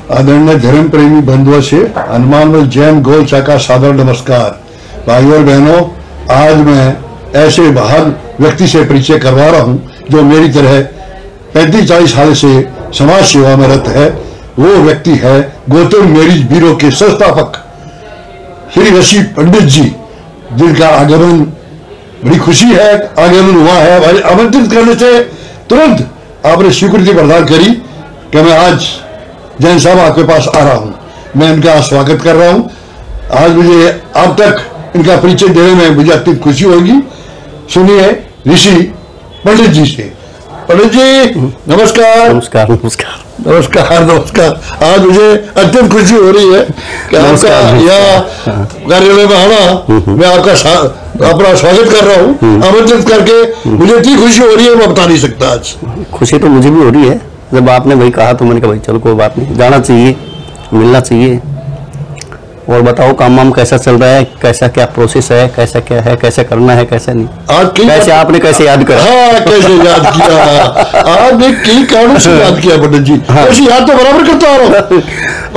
आदरणीय धर्म प्रेमी बंधुओं से हनुमानवल जैन गोलचा का सादर नमस्कार। भाइयों और बहनों, आज मैं ऐसे महान व्यक्ति से परिचय करवा रहा हूं जो मेरी तरह 35-40 साल से समाज सेवा में रत है। वो व्यक्ति है गौतम मैरिज ब्यूरो के संस्थापक श्री ऋषि पंडित जी, जिनका आगमन बड़ी खुशी है, आगमन हुआ है। हमारे आमंत्रित करने से तुरंत आपने स्वीकृति प्रदान करी कि मैं आज जैन साहब आपके पास आ रहा हूं। मैं इनका स्वागत कर रहा हूं। आज मुझे आप तक इनका परिचय देने में मुझे अत्यंत खुशी होगी। सुनिए ऋषि पंडित जी से। पंडित जी नमस्कार। नमस्कार नमस्कार नमस्कार नमस्कार। आज मुझे अत्यंत खुशी हो रही है कि आपका यह कार्यालय में आना, मैं आपका अपना स्वागत कर रहा हूँ आमंत्रित करके। मुझे इतनी खुशी हो रही है मैं बता नहीं सकता। आज खुशी तो मुझे भी हो रही है। जब आपने वही कहा तो मैंने कहा भाई चलो कोई बात नहीं, जाना चाहिए, मिलना चाहिए। और बताओ काम वाम कैसा चल रहा है, कैसा क्या प्रोसेस है, कैसा क्या है, कैसे करना है, कैसे नहीं। आज कैसे आपने कैसे याद करा? हाँ, कैसे याद किया आपने, कई कारणों से याद किया पंडित जी। कैसे याद तो बराबर करता आ रहा हूँ।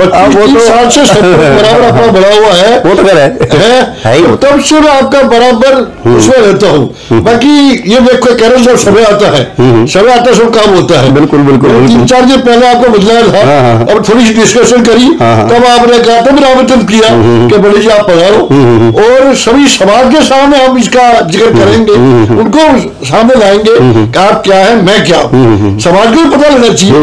वो तो साल से बराबर अपना बना हुआ है, वो तो है तब से मैं आपका बराबर उसमें रहता हूँ। बाकी ये देखो कह रहे समय आता है, समय आता सब काम होता है। बिल्कुल बिल्कुल। 3-4 दिन पहले आपको बदलाया था और थोड़ी सी डिस्कशन करी, तब आपने कहा था, मेरा आमंत्रण किया कि बड़े जी आप पधारो और सभी समाज के सामने हम इसका जिक्र करेंगे, उनको सामने लाएंगे कि आप क्या है, मैं क्या हूँ। समाज को भी पता लगना चाहिए।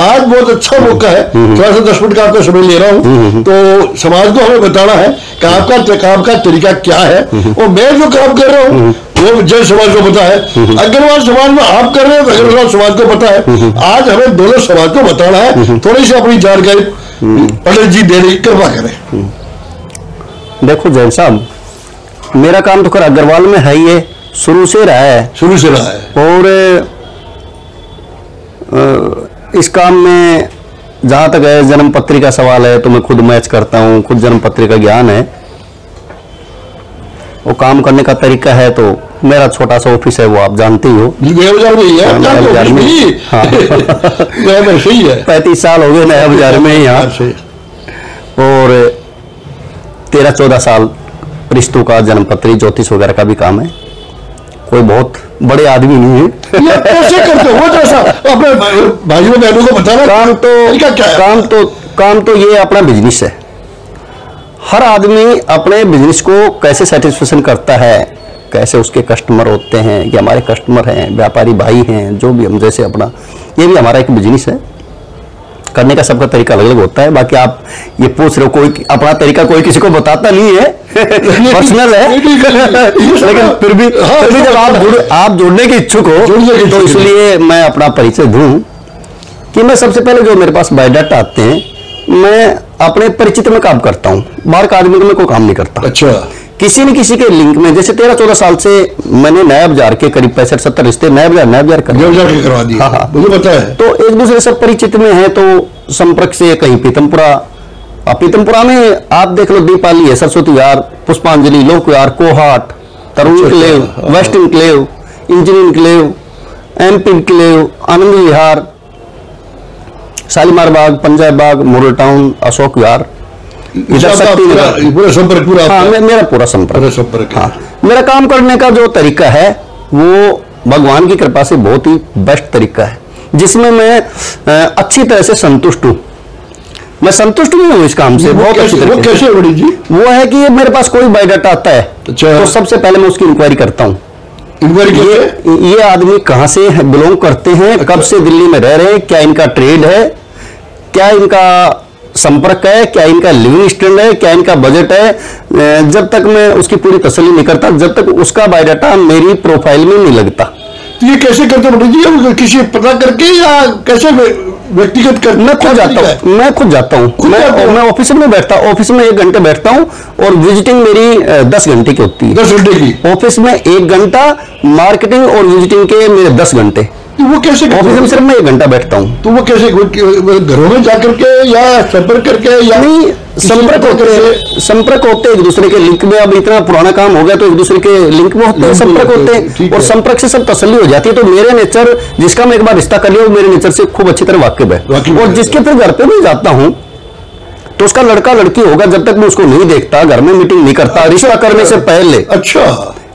आज बहुत अच्छा मौका है, थोड़ा सा 10 मिनट का आपका समय ले रहा हूँ, तो समाज को हमें बताना है कि आपका काम का तरीका क्या है। और मैं जो काम कर रहा हूँ वो जैन समाज को पता है, अग्रवाल समाज में आप कर रहे हैं तो अग्रवाल समाज को पता है। आज हमें दोनों समाज को बताना है। थोड़ी सी अपनी जानकारी पंडित जी देने की कृपा करें। देखो जैन साहब, मेरा काम तो खैर अग्रवाल में है ही है, शुरू से रहा है। शुरू से रहा है। और इस काम में जहां तक है जन्म पत्री का सवाल है तो मैं खुद मैच करता हूं, खुद जन्म पत्री का ज्ञान है। वो काम करने का तरीका है तो मेरा छोटा सा ऑफिस है, वो आप जानते ही हो। 35 साल हो गए नया बाजार में यहाँ, और 13-14 साल रिश्तों का, जन्म पत्री, ज्योतिष वगैरह का भी काम है। कोई बहुत बड़े आदमी नहीं है। कैसे करते हो अपने भाइयों बहनों को बताना। काम तो ये अपना बिजनेस है। हर आदमी अपने बिजनेस को कैसे सेटिस्फेक्शन करता है, कैसे उसके कस्टमर होते हैं, ये हमारे कस्टमर हैं, व्यापारी भाई हैं, जो भी हम जैसे अपना, ये भी हमारा एक बिजनेस है। करने का सबका तरीका अलग अलग होता है। बाकी आप ये पूछ रहे हो, कोई अपना तरीका कोई किसी को बताता नहीं है, पर्सनल है। लेकिन फिर भी जब आप जुड़ने के इच्छुक हो तो इसलिए मैं अपना परिचय दूं कि मैं सबसे पहले जो मेरे पास बायोडाटा आते हैं, मैं अपने परिचित में काम करता हूँ, बाहर का आदमी में कोई काम नहीं करता। अच्छा। किसी न किसी के लिंक में, जैसे 13-14 साल से मैंने नया बाजार के करीब 65-70 रिश्ते नया बाजार करवा दिए। हाँ, मुझे पता है। तो एक दूसरे से परिचित में है, तो संपर्क से कहीं पीतमपुरा में आप देख लो, दीपाली है, Saraswati Vihar, Pushpanjali, Lok Vihar, Kohat, Tarun Enclave, West Enclave, Engineer Enclave, MP Enclave, Anand Vihar, Shalimar Bagh, Punjab Bagh, Model Town, Ashok Vihar, इधर पूरा संपर्क पूरा। हाँ, मेरा पूरा संपर्क। हाँ, मेरा काम करने का जो तरीका है वो भगवान की कृपा से बहुत ही बेस्ट तरीका है, जिसमें मैं अच्छी तरह से संतुष्ट हूँ। मैं संतुष्ट भी हूँ इस काम से बहुत अच्छी तरह से। कैसे बड़ी जी? वो है कि मेरे पास कोई बायोडाटा आता है तो सबसे पहले मैं उसकी इंक्वायरी करता हूँ। ये आदमी कहाँ से बिलोंग करते हैं, कब से दिल्ली में रह रहे हैं, क्या इनका ट्रेड है, क्या इनका संपर्क है, क्या इनका लिविंग स्टैंडर्ड है, क्या इनका बजट है। जब तक मैं उसकी पूरी तसल्ली नहीं करता, जब तक उसका बायोडाटा मेरी प्रोफाइल में नहीं लगता। तो ये कैसे करते हो? किसी पता करके या कैसे व्यक्तिगत कर? मैं खुद जाता हूँ। मैं ऑफिस में बैठता हूँ, ऑफिस में 1 घंटे बैठता हूँ और विजिटिंग मेरी 10 घंटे की होती है। 10 घंटे की? ऑफिस में 1 घंटा, मार्केटिंग और विजिटिंग के मेरे 10 घंटे। तो वो कैसे? ऑफिस में सिर्फ मैं 1 घंटा बैठता हूँ। तो वो कैसे, घरों में जाकर के या संपर्क करके या नहीं? संपर्क होते एक दूसरे के लिंक में। अब इतना पुराना काम हो गया तो एक दूसरे के लिंक में होते हैं, संपर्क होते हैं, और संपर्क से सब तसल्ली हो जाती है। तो मेरे नेचर, जिसका मैं एक बार रिश्ता कर लिया, वो मेरे नेचर से खूब अच्छी तरह वाकिफ है। और जिसके फिर घर पे भी जाता हूँ तो उसका लड़का लड़की होगा, जब तक मैं उसको नहीं देखता, घर में मीटिंग नहीं करता, रिश्ता करने से पहले। अच्छा,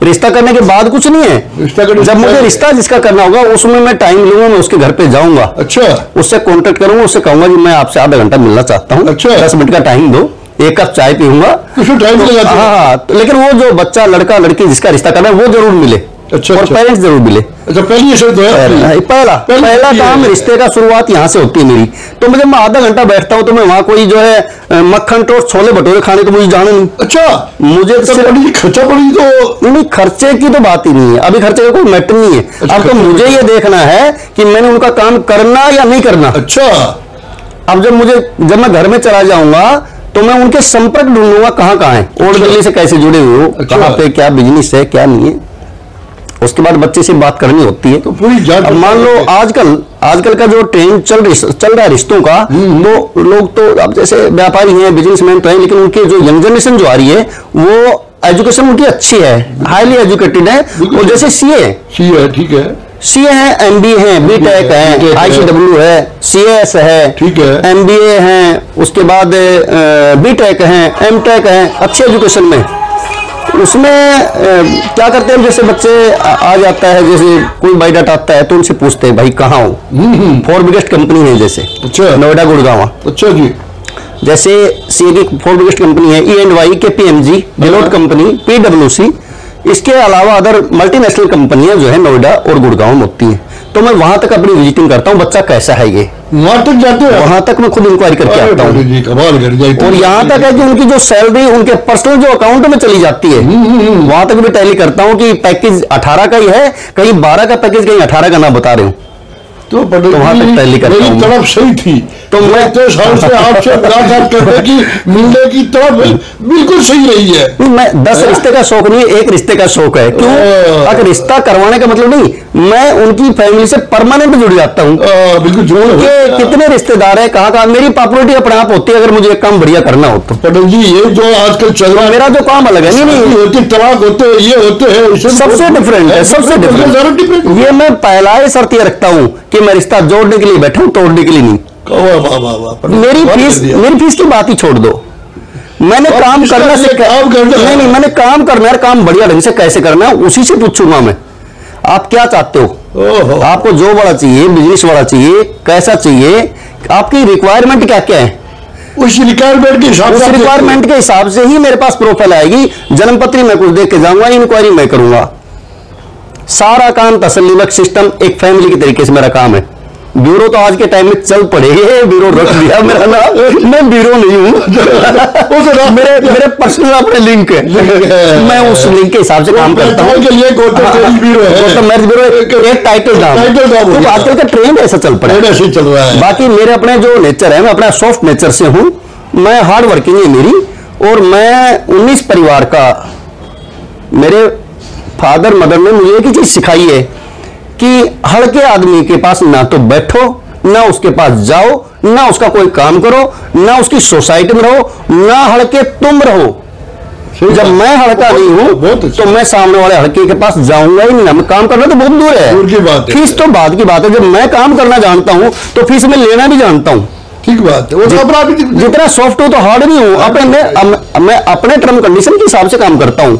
रिश्ता करने के बाद कुछ नहीं है। जब मुझे रिश्ता जिसका करना होगा उसमें मैं टाइम लूंगा, मैं उसके घर पे जाऊंगा। अच्छा, उससे कांटेक्ट करूंगा, उससे कहूंगा कि मैं आपसे आधा घंटा मिलना चाहता हूँ। अच्छा, 10 मिनट का टाइम दो, एक कप चाय पीऊंगा। टाइम लगेगा। हाँ, लेकिन वो जो बच्चा लड़का लड़की जिसका रिश्ता करना है वो जरूर मिले। अच्छा, और पेरेंट्स जरूर मिले। अच्छा, पहली शर्त है। पहला काम रिश्ते का शुरुआत यहाँ से होती है मेरी। तो मुझे मैं आधा घंटा बैठता हूँ तो मैं वहां कोई जो है मक्खन टोस्ट छोले भटूरे खाने तो मुझे जाना नहीं। अच्छा, मुझे खर्चा पड़ी तो नहीं, खर्चे की तो बात ही नहीं है, अभी खर्चे का कोई मैटर नहीं है। अच्छा, अब तो मुझे ये देखना है कि मैंने उनका काम करना या नहीं करना। अच्छा, अब जब मैं घर में चला जाऊंगा तो मैं उनके संपर्क ढूंढूंगा कहाँ है, और दिल्ली से कैसे जुड़े हुए हो, कहाँ पे क्या बिजनेस है क्या नहीं है। उसके बाद बच्चे से बात करनी होती है। तो पूरी जान। अब मान लो आजकल का जो ट्रेंड चल रहा है रिश्तों का, तो लोग तो अब जैसे व्यापारी हैं, बिजनेसमैन तो हैं, लेकिन उनके जो यंग जनरेशन जो आ रही है वो एजुकेशन उनकी अच्छी है, हाईली एजुकेटेड है। और जैसे सीए है, ठीक है, सीए है, एमबीए है, बीटेक है, आईसीडब्ल्यू है, सीएस है, ठीक है, एमबीए है, उसके बाद बीटेक है, एमटेक है, अच्छी एजुकेशन में। उसमें क्या करते हैं, जैसे बच्चे आ जाता है, जैसे कोई बायोडाटा आता है तो उनसे पूछते हैं भाई कहाँ हो। 4 बिगेस्ट कंपनी है जैसे, अच्छा, नोएडा गुड़गांव। अच्छा जी, जैसे सीए की 4 बिगेस्ट कंपनी है, E&Y, KPMG, डिलोट कंपनी, PwC। इसके अलावा अदर मल्टीनेशनल कंपनियां जो है नोएडा और गुड़गांव में होती हैं। तो मैं वहां तक अपनी विजिटिंग करता हूँ, बच्चा कैसा है ये, वहां तक जाते हैं, वहां तक मैं खुद इंक्वायरी करके आता हूँ। और यहाँ तक है कि उनकी जो सैलरी उनके पर्सनल जो अकाउंट में चली जाती है, वहां तक भी टैली करता हूँ कि पैकेज 18 का ही है, कहीं 12 का पैकेज, कहीं 18 का ना बता रहे हूँ। तो वहां तक टैली करता हूं। तरफ सही थी, तो मैं इतने साल से आपसे मुलाकात करने की मिलने की तरफ बिल्कुल सही रही है। मैं 10 रिश्ते का शौक नहीं, एक रिश्ते का शौक है। क्यों? अगर रिश्ता करवाने का मतलब नहीं, मैं उनकी फैमिली से परमानेंट जुड़ जाता हूँ। बिल्कुल, उनके कितने रिश्तेदार है, कहाँ मेरी पॉपुलरिटी अपने आप होती है अगर मुझे एक काम बढ़िया करना हो तो। पटेल जी, ये जो आजकल चल रहा है, मेरा जो काम अलग है, नहीं होती, तलाक होते, ये होते हैं, सबसे डिफरेंट है, सबसे डिफरेंट। ये मैं पहला ही शर्त ये रखता हूँ कि मैं रिश्ता जोड़ने के लिए बैठा हूँ, तोड़ने के लिए नहीं। मेरी फीस की बात ही छोड़ दो। मैंने काम करना नहीं, मैंने काम करना है, काम बढ़िया ढंग से कैसे करना है उसी से पूछूंगा मैं। आप क्या चाहते हो, आपको जॉब वाला चाहिए, बिजनेस वाला चाहिए, कैसा चाहिए, आपकी रिक्वायरमेंट क्या क्या है, उस रिक्वायरमेंट के हिसाब से ही मेरे पास प्रोफाइल आएगी। जन्मपत्री मैं कुछ देख के जाऊंगा, इंक्वायरी मैं करूंगा। सारा काम तसल्लीबख्श सिस्टम एक फैमिली के तरीके से मेरा काम है। ब्यूरो तो आज के टाइम में चल पड़े, ब्यूरो रख दिया मेरा नाम, मैं ब्यूरो नहीं हूँ। मेरे पर्सनल अपने लिंक है, मैं उस लिंक के हिसाब से काम करता हूँ। मैरिज ब्यूरो एक टाइटल नाम, तो आजकल का ट्रेंड ऐसा चल पड़ा है। बाकी मेरे अपने जो नेचर है, मैं अपना सॉफ्ट नेचर से हूँ, मैं हार्ड वर्किंग है मेरी। और मैं 19 परिवार का, मेरे फादर मदर ने मुझे एक ही चीज सिखाई है कि हड़के आदमी के पास ना तो बैठो, ना उसके पास जाओ, ना उसका कोई काम करो, ना उसकी सोसाइटी में रहो, ना हड़के तुम रहो। जब मैं हड़का नहीं हूं तो मैं सामने वाले हड़के के पास जाऊंगा ही नहीं। काम करना तो बहुत दूर है, फीस तो बाद की बात है। जब मैं काम करना जानता हूं तो फीस में लेना भी जानता हूं। ठीक बात है, वो जितना सॉफ्ट हो तो हार्ड नहीं हूं। मैं अपने टर्म कंडीशन के हिसाब से काम करता हूं,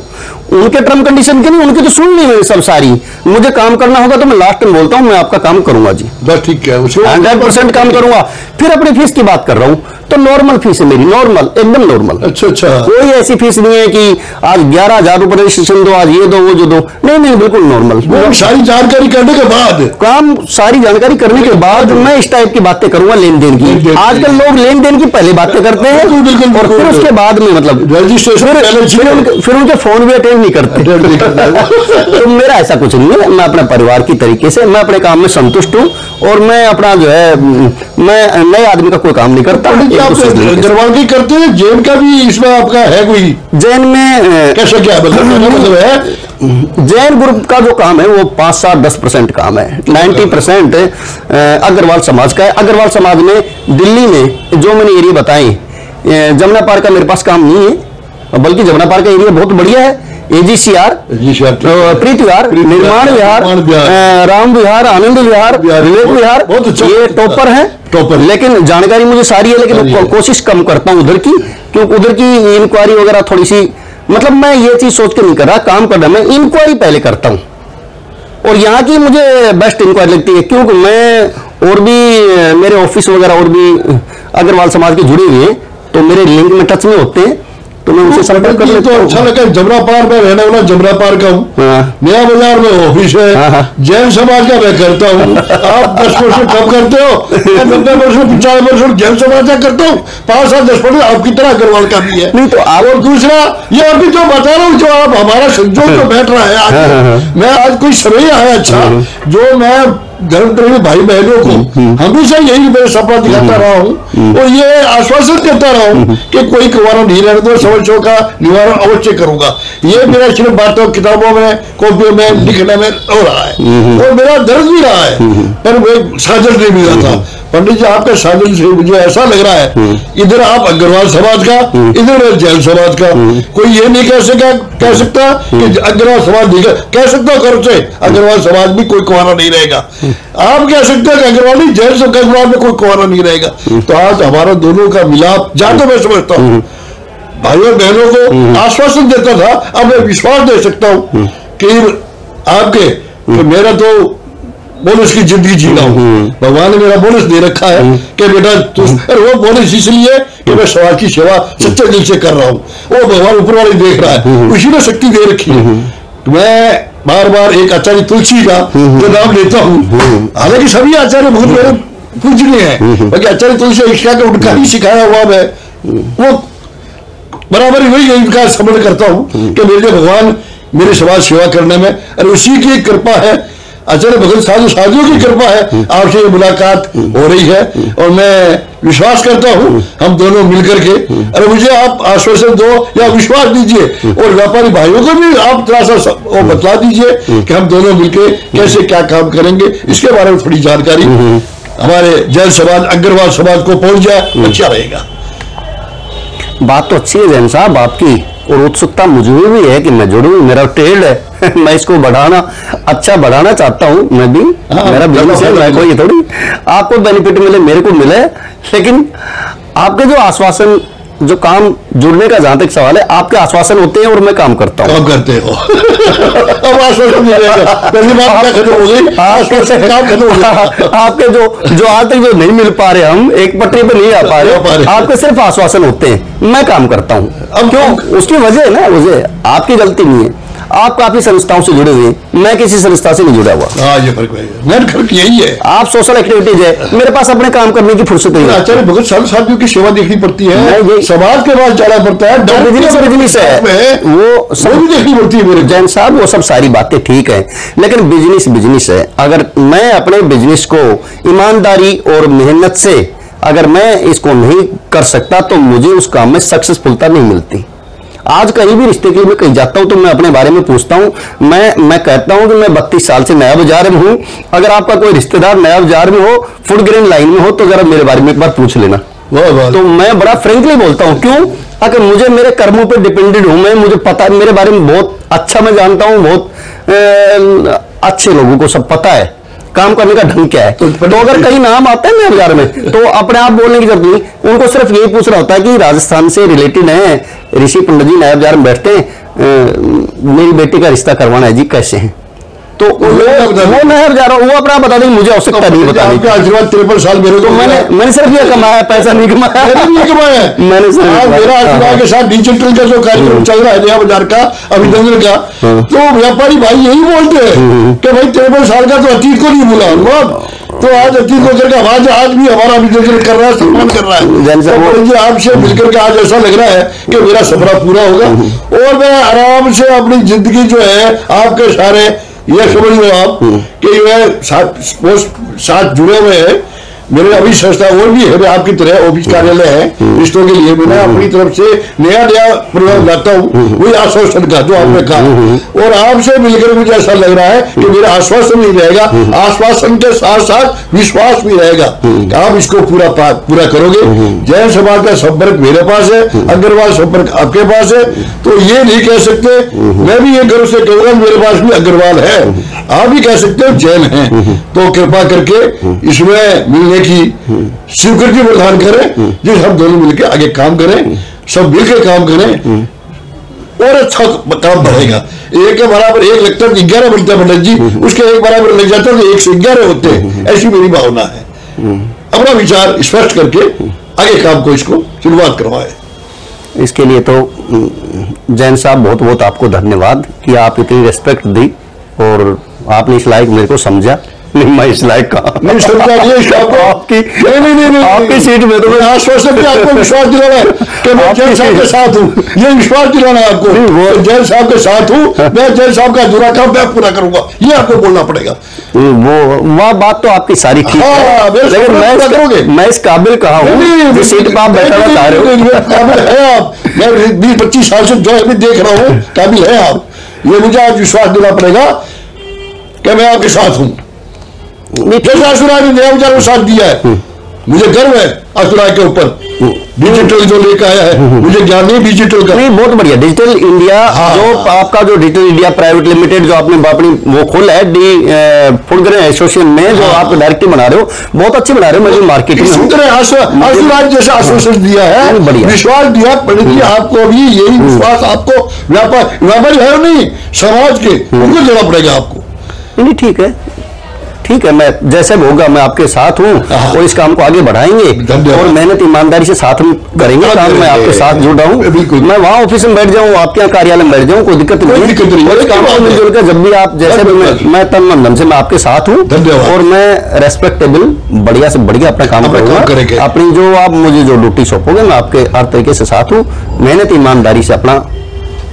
उनके टर्म कंडीशन के नहीं। उनकी तो सुन ली मैंने सब सारी। मुझे काम करना होगा तो मैं लास्ट में बोलता हूं मैं आपका काम करूंगा जी, बस ठीक है, 100% काम करूंगा। फिर अपनी फीस की बात कर रहा हूं तो नॉर्मल फीस है मेरी, नॉर्मल, एकदम नॉर्मल। अच्छा, कोई ऐसी फीस नहीं है कि आज 11,000 रुपए रजिस्ट्रेशन दो, आज ये दो वो जो दो, नहीं, बिल्कुल नॉर्मल। सारी जानकारी करने के बाद सारी जानकारी करने के बाद मैं इस टाइप की बातें करूंगा, लेन देन की। आजकल लोग लेन देन की पहले बातें करते हैं और फिर उसके बाद में मतलब रजिस्ट्रेशन, फिर उनके फोन भी अटेंड नहीं करते। तो मेरा ऐसा कुछ नहीं है, मैं अपने परिवार की तरीके से, मैं अपने काम में संतुष्ट हूँ। और मैं अपना जो है, मैं नए आदमी का कोई काम नहीं करता। दरवाजे करते हैं, जैन का भी इसमें आपका है कोई? जैन में कैसे, क्या मतलब है? जैन ग्रुप का जो काम है वो 5-10% काम है, 90% अग्रवाल समाज का है। अग्रवाल समाज में दिल्ली में जो मैंने एरिया बताए, जमुना पार्क का मेरे पास काम नहीं है, बल्कि जमुना पार्क का एरिया बहुत बढ़िया है। AGCR, प्रीत विहार, निर्माण विहार, राम विहार, आनंद विहार, विवेक विहार, ये टॉपर है। टॉपर, लेकिन जानकारी मुझे सारी है, लेकिन कोशिश कम करता हूँ उधर की, क्योंकि उधर की इंक्वायरी वगैरह थोड़ी सी, मतलब मैं ये चीज सोच के नहीं कर रहा, काम कर रहा, मैं इंक्वायरी पहले करता हूँ। और यहाँ की मुझे बेस्ट इंक्वायरी लगती है, क्योंकि मैं और भी मेरे ऑफिस वगैरह और भी अग्रवाल समाज के जुड़े हुए हैं, तो मेरे लिंक में टच में होते हैं, तो मैं उनसे संपर्क कर लेता हूं। अच्छा लगा, जमरा पार में रहने वाला जमरा पार का हूँ, नया बाजार में ऑफिस है, जैन समाज का मैं करता हूँ। आप 10% कम करते हो, 90% 95% जैन समाज का करता हूँ, 5-10% आपकी तरह अग्रवाल का भी है। नहीं तो और दूसरा ये अभी जो बता रहा हूँ, जो आप हमारा संजोग में बैठ रहा है आज, मैं आज कोई समय आया अच्छा, जो मैं धर्मप्रेमी भाई बहनों को हमेशा यही मैं सपना दिखाता रहा हूँ और ये आश्वासन देता रहा हूँ कि कोई कुंवारा नहीं रहने दो, समस्याओं का निवारण अवश्य करूंगा। ये मेरा सिर्फ बातों किताबों में कॉपियों में लिखने में हो रहा है और मेरा दर्द भी रहा है, पर वो साजन नहीं मिला था। पंडित जी आपके साजन से मुझे ऐसा लग रहा है, इधर आप अग्रवाल समाज का, इधर जैन समाज का, कोई ये नहीं कह सकता कि अग्रवाल समाज नहीं कह सकता कर से अग्रवाल समाज में कोई कुंवारा नहीं रहेगा। आप कह सकते हैं कि अग्रवाल जैन समाज में कोई कुंवारा नहीं रहेगा। तो आज हमारा दोनों का मिलाप जहां तो मैं समझता हूँ भाइयों बहनों को आश्वासन देता था, अब मैं विश्वास दे सकता हूँ कि आपके कि मेरा तो बोनस की जिंदगी जी रहा हूँ, भगवान ने मेरा बोनस दे रखा है कि बेटा तू, वो बोनस इसलिए कि मैं समाज की सेवा सच्चे दिल से कर रहा हूँ, वो भगवान ऊपर वाले देख रहा है, उसी ने शक्ति दे रखी है। मैं बार बार एक आचार्य तुलसी का जो नाम लेता हूँ, हालांकि सभी आचार्य बहुत मेरे पूजनीय हैं, बाकी आचार्य तुलसी इच्छा का उनका ही सिखाया हुआ मैं वो बराबर वही इनका समझ करता हूँ कि मेरे भगवान मेरे समाज सेवा करने में, और उसी की कृपा है, आचार्य भगत साधुओं की कृपा है आपसे ये मुलाकात हो रही है। और मैं विश्वास करता हूँ हम दोनों मिलकर के, अरे मुझे आप आश्वासन दो या विश्वास दीजिए और व्यापारी भाइयों को भी आप थोड़ा सा बतला दीजिए कि हम दोनों मिलकर कैसे क्या काम करेंगे, इसके बारे में थोड़ी जानकारी हमारे जैन समाज अग्रवाल समाज को पहुंच जाए, अच्छा रहेगा। बात तो अच्छी है जैन साहब आपकी, और उत्सुकता मुझे भी है कि मैं जुड़ूं, मेरा ट्रेड है मैं इसको बढ़ाना चाहता हूं, मैं भी मेरा बिजनेस है, मैं कोई थोड़ी आपको बेनिफिट मिले मेरे को मिले, लेकिन आपके जो आश्वासन जो काम जुड़ने का जहां तक सवाल है, आपके आश्वासन होते हैं और मैं काम करता हूँ। काम करते हो अब आश्वासन मिलेगा, पहली बात क्या खत्म हो गई, आश्वासन काम खत्म हो गया। आपके जो आज तक जो नहीं मिल पा रहे, हम एक पटरी पे नहीं आ पा रहे, आपके सिर्फ आश्वासन होते हैं, मैं काम करता हूँ। अब क्यों, उसकी वजह है ना, वजह आपकी गलती नहीं है, आप काफी संस्थाओं से जुड़े हुए, मैं किसी संस्था से नहीं जुड़ा हुआ। ये फर्क यही है, आप सोशल एक्टिविटीज है, मेरे पास अपने काम करने की फुर्सत नहीं है। आचार्य भगत साधुओं की सेवा देखनी पड़ती है, समाज के पास जाना पड़ता है, बिजनेस है वो सब भी देखनी पड़ती है मेरे जैन साहब, वो सब सारी बातें ठीक है, लेकिन बिजनेस है। अगर मैं अपने बिजनेस को ईमानदारी और मेहनत से अगर मैं इसको नहीं कर सकता तो मुझे उस काम में सक्सेसफुलता नहीं मिलती। आज कहीं भी रिश्ते के लिए कहीं जाता हूं तो मैं अपने बारे में पूछता हूं, मैं कहता हूं कि मैं 32 साल से नया बाजार में हूं, अगर आपका कोई रिश्तेदार नया बाजार में हो, फूड ग्रेन लाइन में हो, तो जरा मेरे बारे में एक बार पूछ लेना। तो मैं बड़ा फ्रेंकली बोलता हूं, क्यों, अगर मुझे मेरे कर्मों पर डिपेंडेड हूं मैं, मुझे पता है मेरे बारे में बहुत अच्छा मैं जानता हूं, बहुत अच्छे लोगों को सब पता है काम करने का ढंग क्या है। तो अगर कहीं नाम आता है नया बाजार में तो अपने आप बोलने की जरूरत नहीं, उनको सिर्फ यही पूछना होता है कि राजस्थान से रिलेटेड है ऋषि पंडित जी नया बाजार में बैठते हैं, मेरी बेटी का रिश्ता करवाना है जी, कैसे हैं, तो वो नया बाजार वो अपना बता देंगे, मुझे आवश्यकता नहीं बताने की। आशीर्वाद 53 साल मेरे को मैंने सिर्फ ये कमाया, पैसा नहीं कमाया, मैंने मेरा आशीर्वाद के साथ डिजिटल का जो कार्यक्रम चल रहा है नया बाजार का अभिनंदन का, तो व्यापारी भाई यही बोलते हैं कि भाई 53 साल का तो अतीत को नहीं भूला, तो आज अतीत को करके आज भी हमारा अभिनंदन कर रहा है, सम्मान कर रहा है। तो आपसे मिलकर के आज ऐसा लग रहा है कि मेरा सपना पूरा होगा और मैं आराम से अपनी जिंदगी जो है आपके सारे ये समझ लो आप कि जो है साथ जुड़े हुए हैं, मेरे अभी संस्था और भी है आपकी तरह ऑफिस कार्यालय है रिश्तों के लिए, मैं अपनी तरफ से नया प्रोग्राम लाता हूँ, वही आश्वासन का जो आपने कहा। और आपसे मिलकर मुझे ऐसा लग रहा है कि मेरा आश्वासन भी रहेगा, आश्वासन के साथ साथ विश्वास भी रहेगा कि आप इसको पूरा करोगे। जैन समाज का संपर्क मेरे पास है, अग्रवाल संपर्क आपके पास है, तो ये नहीं कह सकते, मैं भी ये गर्व से कहूंगा मेरे पास भी अग्रवाल है, आप भी कह सकते हो जैन है। तो कृपा करके इसमें मिलने की स्वीकृति प्रदान करें, जिस हम दोनों मिलकर आगे काम करें, सब मिलकर काम करें और अच्छा काम बढ़ेगा। एक के बराबर एक लगता है 11 बनता है पंडित जी, उसके एक बराबर लग जाता है तो 1 से 11 होते हैं, ऐसी मेरी भावना है। अपना विचार स्पष्ट करके आगे काम को इसको शुरुआत करवाए। इसके लिए तो जैन साहब बहुत बहुत आपको धन्यवाद कि आप इतनी रिस्पेक्ट दी और आपने इस लायक मेरे को समझा। नहीं, मैं इस लायक कहा नहीं समझा, आपकी नहीं आपकी सीट में तो मैं आश्वासन आपको विश्वास दिलाना है कि मैं जैन साहब के साथ हूँ, ये विश्वास दिलाना है आपको, वो जैन साहब के साथ हूँ, मैं जैन साहब का अधूरा काम मैं पूरा करूंगा, ये आपको बोलना पड़ेगा। वो बात तो आपकी सारी ठीक है, लेकिन मैं इस काबिल कहा हूँ जिस सीट पर आप बैठना चाह रहे हो, काबिल है आप। मैं 20-25 साल से जो अभी देख रहा हूँ, काबिल है आप। ये मुझे आज विश्वास देना पड़ेगा कि मैं आपके साथ हूँ। जैसे आसुराय ने नया विचार साथ दिया है, मुझे गर्व है आसुराय के ऊपर, डिजिटल जो लेकर आया है, मुझे ज्ञान नहीं डिजिटल का। नहीं, बहुत बढ़िया डिजिटल इंडिया। जो आपका जो डिजिटल इंडिया प्राइवेट लिमिटेड जो आपने अपनी वो खोला है फूड ग्रेन एसोसिएशन में, जो आप डायरेक्टरी बना रहे हो, बहुत अच्छी बना रहे हो। मुझे मार्केटिंग सुंदर है, आसुराय जैसा आश्वासन दिया है, विश्वास दिया पंडित जी, आपको भी यही विश्वास आपको व्यापारी है नहीं समाज के उनको देना पड़ेगा आपको। नहीं, ठीक है, मैं जैसे होगा मैं आपके साथ हूँ और इस काम को आगे बढ़ाएंगे और मेहनत ईमानदारी से साथ हम करेंगे काम। मैं आपके साथ जुड़ा हूँ, मैं वहाँ ऑफिस में बैठ जाऊँ, आपके यहाँ कार्यालय में बैठ जाऊँ, कोई दिक्कत नहीं है। काम को मिलजुल कर जब भी आप जैसे भी मैं तन मन धन से मैं आपके साथ हूँ और मैं रेस्पेक्टेबल बढ़िया से बढ़िया अपना काम करूँगा। अपनी जो आप मुझे जो ड्यूटी सौंपोगे मैं आपके हर तरीके से साथ हूँ, मेहनत ईमानदारी से अपना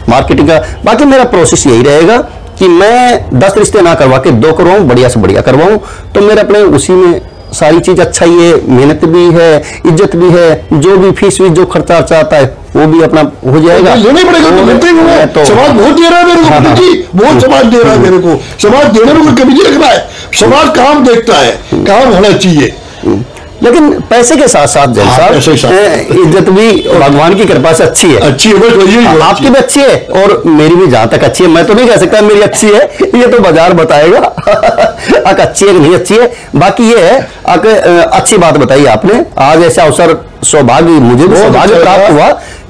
मार्केटिंग का। बाकी मेरा प्रोसेस यही रहेगा कि मैं 10 रिश्ते ना करवा के 2 करवाऊं, बढ़िया से बढ़िया करवाऊं, तो मेरे अपने उसी में सारी चीज अच्छा ही है, मेहनत भी है, इज्जत भी है, जो भी फीस जो खर्चा आता है वो भी अपना हो जाएगा। लेने पड़ेगा तो समाज बहुत दे रहा है मेरे को, बहुत समाज दे रहा है मेरे को, समाज देने में कोई कमी नहीं रख रहा है, समाज काम देखता है, काम होना चाहिए। लेकिन पैसे के साथ साथ जैन साहब इज्जत भी भगवान की कृपा से अच्छी है, आपकी भी अच्छी है और मेरी भी जहां तक अच्छी है, मैं तो नहीं कह सकता मेरी अच्छी है, ये तो बाजार बताएगा अच्छी है कि नहीं अच्छी है। बाकी ये है अच्छी बात बताई आपने, आज ऐसा अवसर सौभाग्य मुझे भी सौभाग्य प्राप्त हुआ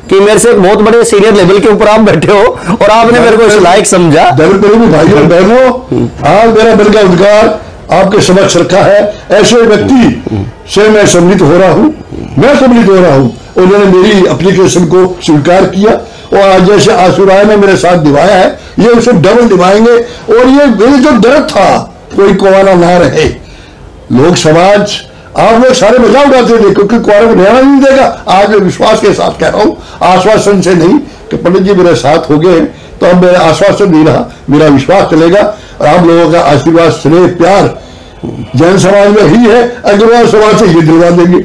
कि मेरे से बहुत बड़े सीनियर लेवल के ऊपर आप बैठे हो और आपने मेरे को इस लायक समझा। भाइयों बहनों, आज मेरा दिल का उद्गार आपके समक्ष रखा है, ऐसे व्यक्ति से मैं सम्मिलित हो रहा हूँ, उन्होंने मेरी एप्लीकेशन को स्वीकार किया और आज जैसे आसुराय ने मेरे साथ निभाया है, ये उसे डबल निभाएंगे। और ये मेरे जो डर था कोई कुआरा ना रहे, लोग समाज आप लोग सारे मजा उड़ाते थे क्योंकि कुआरे को न्याय नहीं देगा। आज मैं विश्वास के साथ कह रहा हूँ, आश्वासन से नहीं, कि पंडित जी मेरे साथ हो गए तो अब मेरा आश्वासन नहीं रहा, मेरा विश्वास चलेगा और आप लोगों का आशीर्वाद स्नेह प्यार जैन समाज में ही है, अग्रवाल समाज से ये दिलवा देंगे।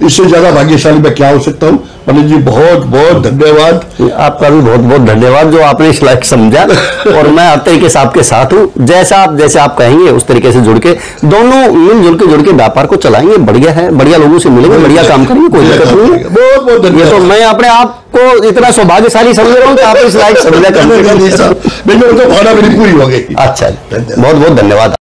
इससे ज्यादा भाग्यशाली मैं क्या हो सकता हूँ। पंडित जी बहुत बहुत धन्यवाद, आपका भी बहुत बहुत धन्यवाद जो आपने इस लायक समझा और मैं हर तरीके से आपके साथ हूँ। जैसे आप कहेंगे उस तरीके से जुड़ के दोनों मिलजुल के जुड़ के व्यापार को चलाएंगे। बढ़िया है, बढ़िया लोगों से मिलेंगे, बढ़िया काम करेंगे, कोई दिक्कत नहीं है। बहुत बहुत धन्यवाद। तो मैं अपने आप को इतना सौभाग्यशाली समझ रहा हूँ कि आप इस लायक समझा कर मेरी पूरी हो गई। अच्छा, बहुत बहुत धन्यवाद।